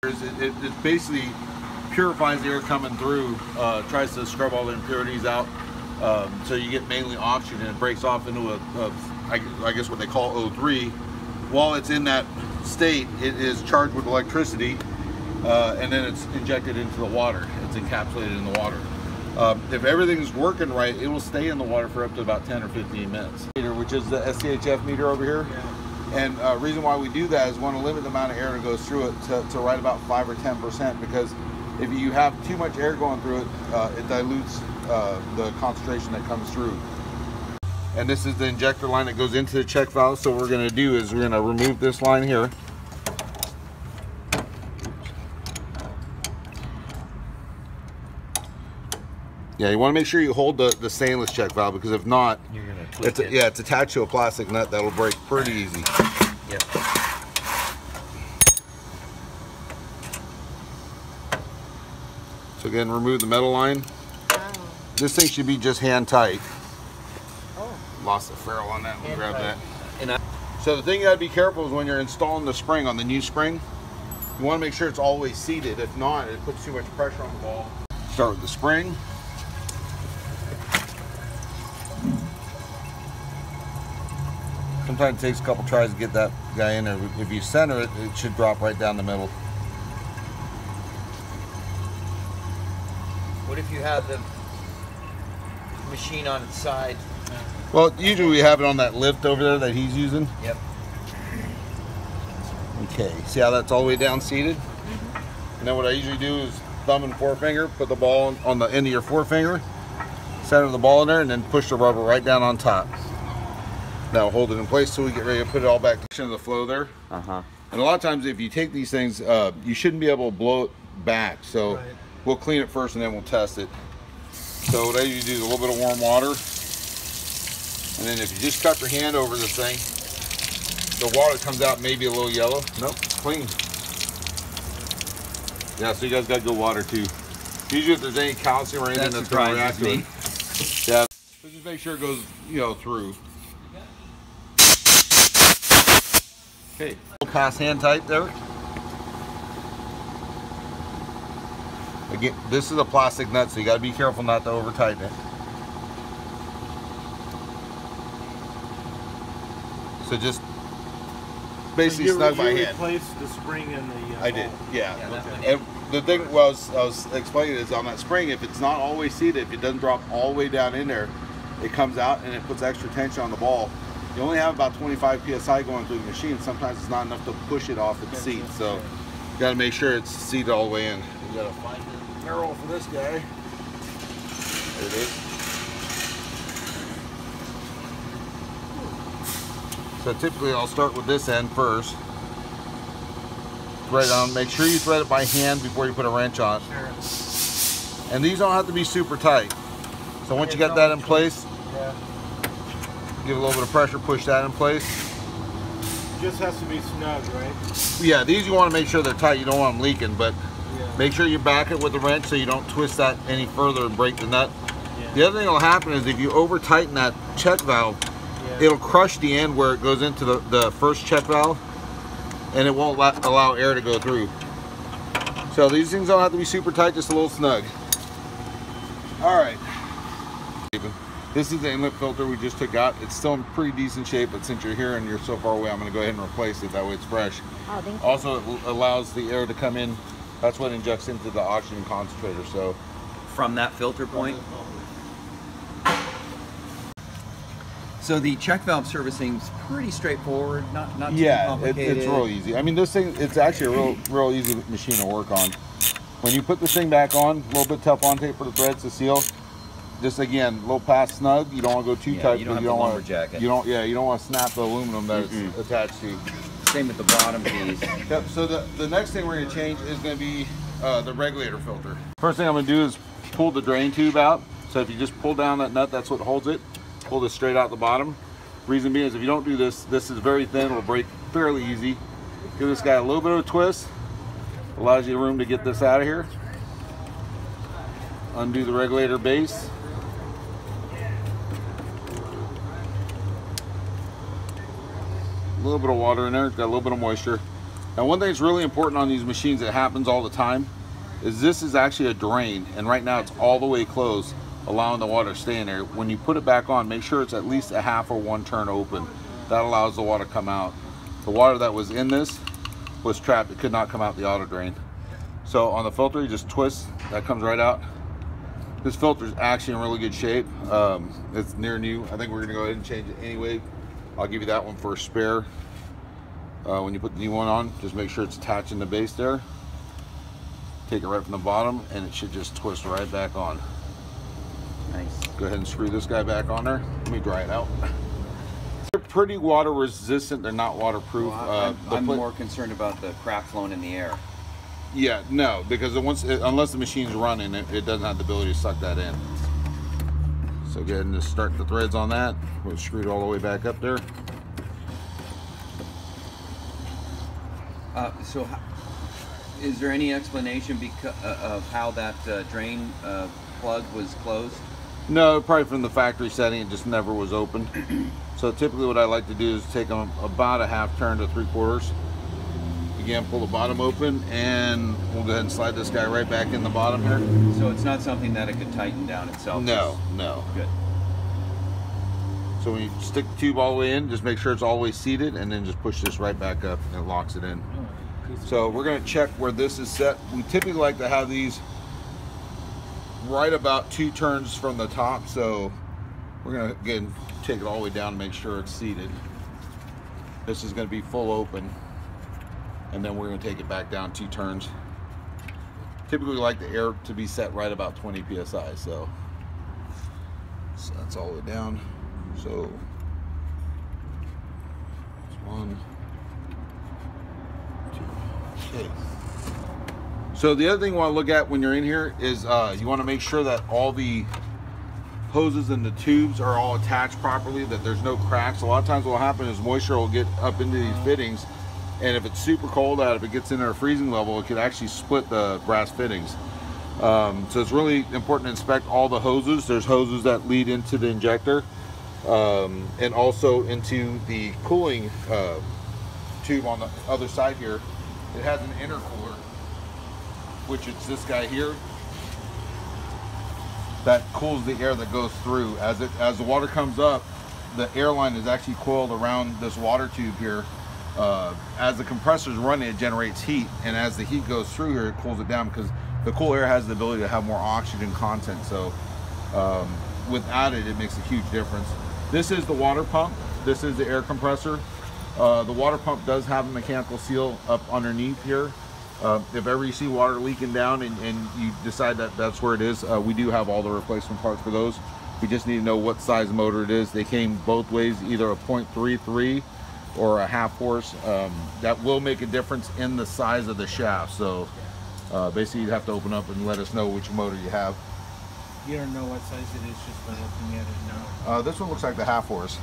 It basically purifies the air coming through, tries to scrub all the impurities out, so you get mainly oxygen, and it breaks off into I guess what they call O3. While it's in that state, it is charged with electricity, and then it's injected into the water. It's encapsulated in the water. If everything's working right, it will stay in the water for up to about 10 or 15 minutes. Which is the SCHF meter over here. Yeah. And reason why we do that is we want to limit the amount of air that goes through it to right about 5 or 10%, because if you have too much air going through it, it dilutes the concentration that comes through. And this is the injector line that goes into the check valve. So what we're going to do is we're going to remove this line here. Yeah, you want to make sure you hold the stainless check valve, because if not, you're gonna twist it. Yeah, it's attached to a plastic nut that'll break pretty easy. Yep. So again, remove the metal line. Wow. This thing should be just hand tight. Oh. Lost the ferrule on that. We'll grab that. So the thing you gotta be careful is when you're installing the spring on the new spring, you want to make sure it's always seated. If not, it puts too much pressure on the ball. Start with the spring. Sometimes it takes a couple tries to get that guy in there. If you center it, it should drop right down the middle. What if you have the machine on its side? Well, usually we have it on that lift over there that he's using. Yep. Okay, see how that's all the way down seated? Mm-hmm. And then what I usually do is thumb and forefinger, put the ball on the end of your forefinger, center the ball in there, and then push the rubber right down on top. Now hold it in place so we get ready to put it all back into the flow there. Uh-huh. And a lot of times if you take these things, you shouldn't be able to blow it back. So right. We'll clean it first and then we'll test it. So what I usually do is a little bit of warm water. And then if you just cup your hand over this thing, the water comes out maybe a little yellow. Nope, it's clean. Yeah, so you guys got good water too. Usually if there's any calcium or anything that's going to react to it. Yeah, so just make sure it goes, through. Okay, pass hand tight there. Again, this is a plastic nut, so you got to be careful not to over tighten it. So just basically snug my hand. You replaced the spring in the I did, yeah. And the thing was, I was explaining is on that spring, if it's not always seated, if it doesn't drop all the way down in there, it comes out and it puts extra tension on the ball. You only have about 25 psi going through the machine. Sometimes it's not enough to push it off its seat, so you got to make sure it's seated all the way in. You got to find the barrel for this guy. There it is. So typically I'll start with this end first. Thread on. Make sure you thread it by hand before you put a wrench on it. Sure. And these don't have to be super tight. So once you got that in place, give a little bit of pressure, push that in place. Just has to be snug, right? Yeah, these you want to make sure they're tight. You don't want them leaking, but make sure you back it with the wrench so you don't twist that any further and break the nut. Yeah. The other thing that will happen is if you over tighten that check valve, it'll crush the end where it goes into the first check valve, and it won't allow air to go through. So these things don't have to be super tight, just a little snug. All right. This is the inlet filter we just took out. It's still in pretty decent shape, but since you're here and you're so far away, I'm going to go ahead and replace it. That way it's fresh. Oh, thank you. Also, it allows the air to come in. That's what injects into the oxygen concentrator. So, from that filter point? So the check valve servicing is pretty straightforward, not too complicated. It's real easy. I mean, this thing, it's actually a real easy machine to work on. When you put this thing back on, a little bit Teflon tape for the threads to seal. Just again, a little past snug. You don't want to go too tight. You don't have to lumberjack it. You don't want to snap the aluminum that it's attached to. Same with the bottom piece. Yep. So the next thing we're going to change is going to be the regulator filter. First thing I'm going to do is pull the drain tube out. So if you just pull down that nut, that's what holds it. Pull this straight out the bottom. Reason being is if you don't do this, this is very thin. It'll break fairly easy. Give this guy a little bit of a twist. Allows you room to get this out of here. Undo the regulator base. A little bit of water in there, got a little bit of moisture. Now, one thing that's really important on these machines that happens all the time is this is actually a drain, and right now it's all the way closed, allowing the water to stay in there. When you put it back on, make sure it's at least a half or one turn open. That allows the water to come out. The water that was in this was trapped. It could not come out the auto drain. So on the filter, you just twist, that comes right out. This filter is actually in really good shape. It's near new. I think we're gonna go ahead and change it anyway. I'll give you that one for a spare. When you put the new one on, just make sure it's attaching the base there. Take it right from the bottom and it should just twist right back on. Nice. Go ahead and screw this guy back on there. Let me dry it out. They're pretty water resistant. They're not waterproof. Well, I'm more concerned about the crap flowing in the air. Yeah, no, because unless the machine's running, it doesn't have the ability to suck that in. So go ahead and just start the threads on that. We'll screw it all the way back up there. So is there any explanation of how that drain plug was closed? No, probably from the factory setting, it just never was opened. So typically what I like to do is take them about a half turn to 3/4. Again, pull the bottom open, and we'll go ahead and slide this guy right back in the bottom here. So it's not something that it could tighten down itself? No, no. Good. So when you stick the tube all the way in, just make sure it's always seated, and then just push this right back up, and it locks it in. So we're going to check where this is set. We typically like to have these right about 2 turns from the top. So we're going to, again, take it all the way down and make sure it's seated. This is going to be full open. And then we're going to take it back down 2 turns. Typically we like the air to be set right about 20 psi. So that's all the way down. So that's 1, 2. Okay. So the other thing you want to look at when you're in here is you want to make sure that all the hoses and the tubes are all attached properly, that there's no cracks. A lot of times what will happen is moisture will get up into these fittings, and if it's super cold out, if it gets into a freezing level, it could actually split the brass fittings. So it's really important to inspect all the hoses. There's hoses that lead into the injector and also into the cooling tube on the other side here. It has an intercooler, which is this guy here, that cools the air that goes through. As the water comes up, the airline is actually coiled around this water tube here. As the compressor's running, it generates heat, and as the heat goes through here, it cools it down, because the cool air has the ability to have more oxygen content. So without it, it makes a huge difference. This is the water pump. This is the air compressor. The water pump does have a mechanical seal up underneath here. If ever you see water leaking down and you decide that that's where it is, we do have all the replacement parts for those. We just need to know what size motor it is. They came both ways, either a 0.33 or a 1/2 horse. That will make a difference in the size of the shaft. So basically you'd have to open up and let us know which motor you have. You don't know what size it is just by looking at it now? This one looks like the 1/2 horse.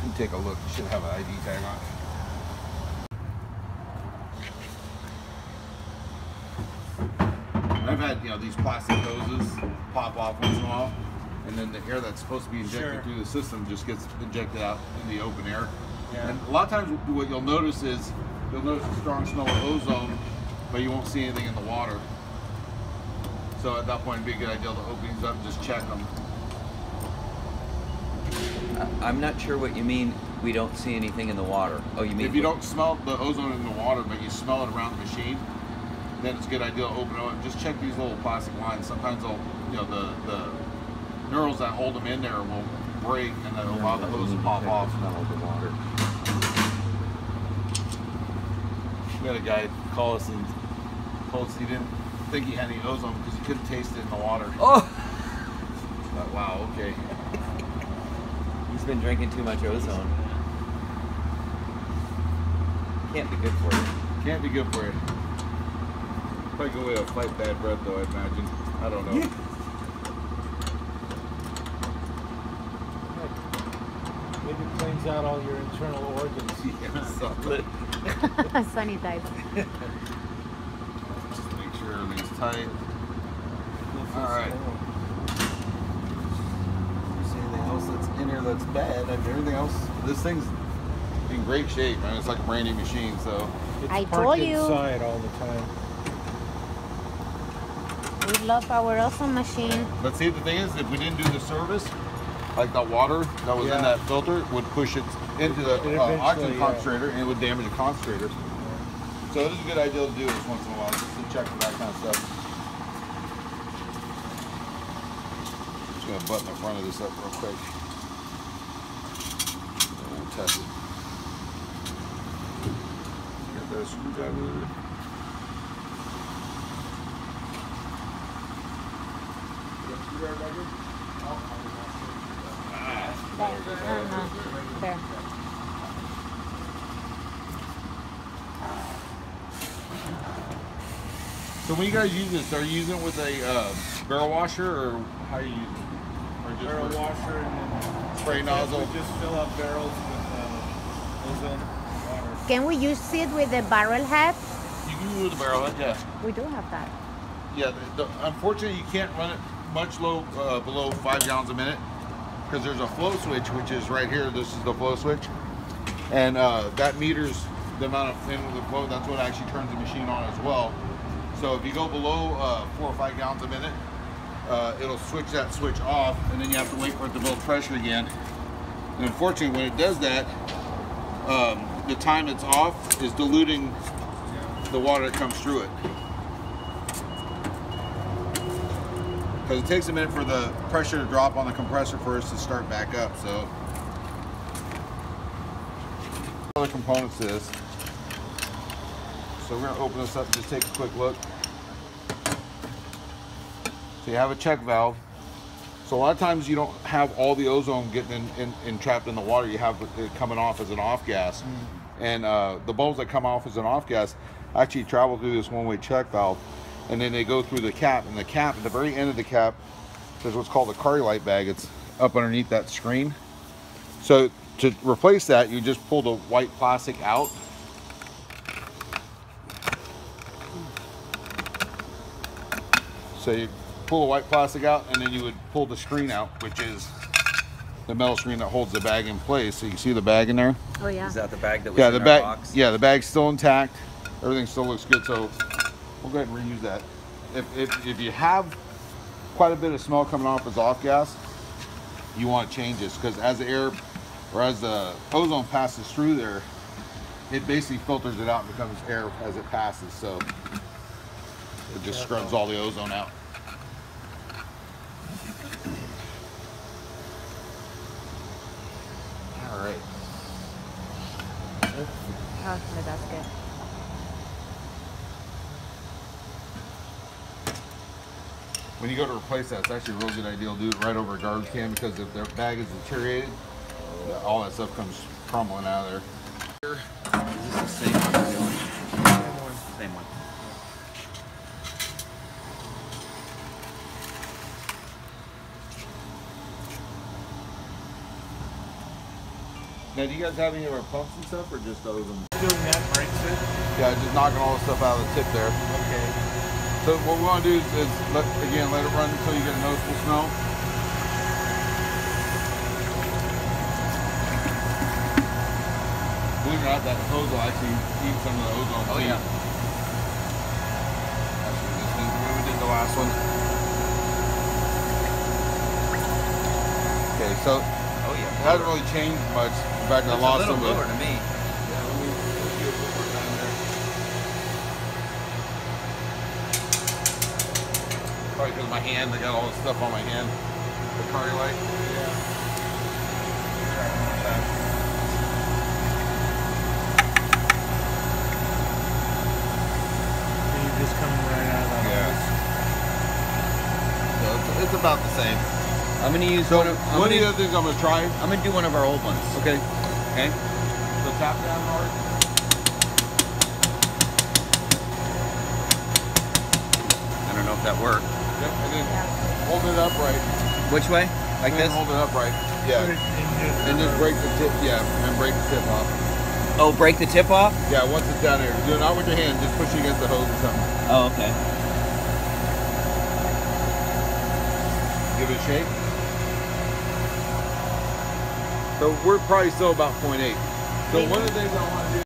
You can take a look. You should have an ID tag on it. I've had, these plastic hoses pop off once in a while, and then the air that's supposed to be injected through the system just gets injected out in the open air. Yeah. And a lot of times what you'll notice is a strong smell of ozone, but you won't see anything in the water. So at that point, it'd be a good idea to open these up and just check them. I'm not sure what you mean, we don't see anything in the water. Oh, you mean... If you don't smell the ozone in the water, but you smell it around the machine, then it's a good idea to open it up and just check these little plastic lines. Sometimes they'll, the knurls that hold them in there will break, and that'll allow the hose to pop off. The water. We had a guy call us and told us he didn't think he had any ozone because he couldn't taste it in the water. Oh! But, wow, okay. He's been drinking too much ozone. Can't be good for you. Can't be good for you. Probably a good way to fight bad breath, though, I imagine. I don't know. Maybe it cleans out all your internal organs. Yeah, Sunny type. Just make sure everything's tight. Alright. If there's anything else that's in here that's bad, I mean, everything else, this thing's in great shape, man. It's like a brand new machine. So It's I parked told you. inside all the time. We love our awesome machine. but see, the thing is, if we didn't do the service, like the water that was in that filter would push it into the oxygen concentrator, and it would damage the concentrator. So it is a good idea to do this once in a while, just to check for that kind of stuff. Just gonna button the front of this up real quick. And we'll test it. Get that screwdriver. There. So when you guys use this, are you using it with a barrel washer, or how are you using it? Or just Barrel with washer and then spray nozzle? We just fill up barrels with ozone water. Can we use it with the barrel head? You can use it with a barrel head, yeah. We do have that. Yeah, unfortunately, you can't run it much below 5 gallons a minute because there's a flow switch, which is right here. This is the flow switch, and that meters the amount of the flow. That's what actually turns the machine on as well. So if you go below 4 or 5 gallons a minute, it'll switch that switch off, and then you have to wait for it to build pressure again. And unfortunately, when it does that, the time it's off is diluting the water that comes through it. Because it takes a minute for the pressure to drop on the compressor for us to start back up. So, other components to this. So we're gonna open this up and just take a quick look. So you have a check valve. So a lot of times you don't have all the ozone getting in trapped in the water. You have it coming off as an off gas. And the bubbles that come off as an off gas actually travel through this one-way check valve, and then they go through the cap. And the cap, at the very end of the cap, there's what's called a Carlite bag. It's up underneath that screen. So to replace that, you just pull the white plastic out. So you pull the white plastic out, and then you would pull the screen out, which is the metal screen that holds the bag in place. So you can see the bag in there. Oh yeah. Is that the bag that was in our box? Yeah, the bag's still intact. Everything still looks good. So we'll go ahead and reuse that. If you have quite a bit of smell coming off as off gas, you want to change this, because as the air or as the ozone passes through there, it basically filters it out and becomes air as it passes. So it just scrubs all the ozone out. All right. Oh, no, that's good. When you go to replace that, it's actually a real good idea to do it right over a garbage can, because if their bag is deteriorated, all that stuff comes crumbling out of there. Is this the same one? Same one. Now, do you guys have any of our pumps and stuff, or just those? Doing that breaks it. Yeah, just knocking all the stuff out of the tip there. Okay. So what we want to do is let it run until you get a noticeable smell. Believe it or not, that hose will actually eat some of the ozone. Oh yeah. Actually, this is the way we did the last one. Okay, so Oh yeah. it hasn't really changed much. In fact, I Looks lost a little some of lower it. to me. Yeah, let me do a little more down there. Probably because of my hand, I got all this stuff on my hand. The Carlite. So you're just coming right out of Yeah. So it's about the same. I'm gonna use So one of. one of the other things I'm gonna try. I'm gonna do one of our old ones. Okay. Okay. So tap down hard. I don't know if that worked. Yep, and then hold it upright. Which way? Like And then this? hold it upright. Yeah. And just break the tip. Yeah, and break the tip off. Oh, break the tip off? Yeah, once it's down there. Do it not with your hand. Just push it against the hose or something. Oh, okay. Give it a shake. So we're probably still about 0.8. So one of the things I want to do